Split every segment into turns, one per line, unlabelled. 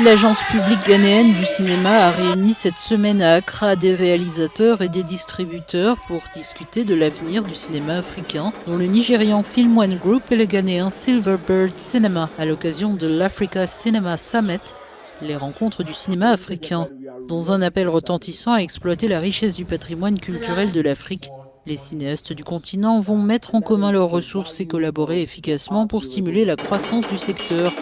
L'agence publique ghanéenne du cinéma a réuni cette semaine à Accra des réalisateurs et des distributeurs pour discuter de l'avenir du cinéma africain, dont le Nigérian Film One Group et le Ghanéen Silverbird Cinema, à l'occasion de l'Africa Cinema Summit, les rencontres du cinéma africain. Dans un appel retentissant à exploiter la richesse du patrimoine culturel de l'Afrique, les cinéastes du continent vont mettre en commun leurs ressources et collaborer efficacement pour stimuler la croissance du secteur.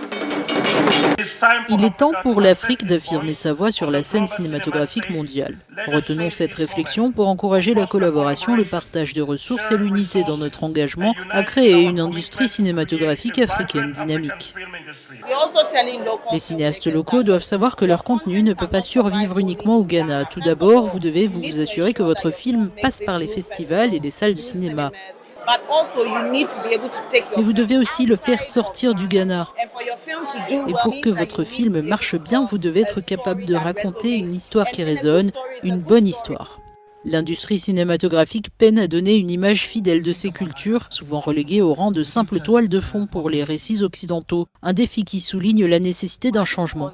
Il est temps pour l'Afrique d'affirmer sa voix sur la scène cinématographique mondiale. Retenons cette réflexion pour encourager la collaboration, le partage de ressources et l'unité dans notre engagement à créer une industrie cinématographique africaine dynamique. Les cinéastes locaux doivent savoir que leur contenu ne peut pas survivre uniquement au Ghana. Tout d'abord, vous devez vous assurer que votre film passe par les festivals et les salles de cinéma. Mais vous devez aussi le faire sortir du Ghana. Et pour que votre film marche bien, vous devez être capable de raconter une histoire qui résonne, une bonne histoire. L'industrie cinématographique peine à donner une image fidèle de ces cultures, souvent reléguées au rang de simples toiles de fond pour les récits occidentaux, un défi qui souligne la nécessité d'un changement.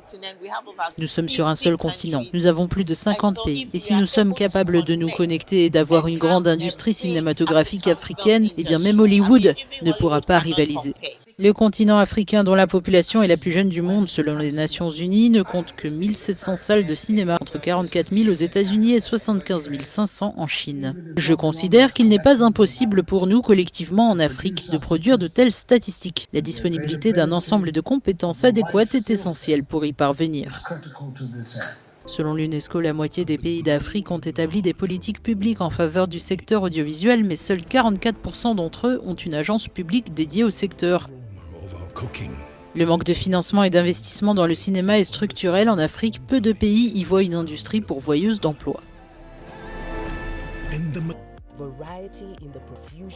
Nous sommes sur un seul continent, nous avons plus de 50 pays, et si nous sommes capables de nous connecter et d'avoir une grande industrie cinématographique africaine, eh bien même Hollywood ne pourra pas rivaliser. Le continent africain, dont la population est la plus jeune du monde selon les Nations Unies, ne compte que 1700 salles de cinéma, entre 44 000 aux États-Unis et 75 500 en Chine. Je considère qu'il n'est pas impossible pour nous, collectivement en Afrique, de produire de telles statistiques. La disponibilité d'un ensemble de compétences adéquates est essentielle pour y parvenir. Selon l'UNESCO, la moitié des pays d'Afrique ont établi des politiques publiques en faveur du secteur audiovisuel, mais seuls 44% d'entre eux ont une agence publique dédiée au secteur. Le manque de financement et d'investissement dans le cinéma est structurel en Afrique. Peu de pays y voient une industrie pourvoyeuse d'emplois.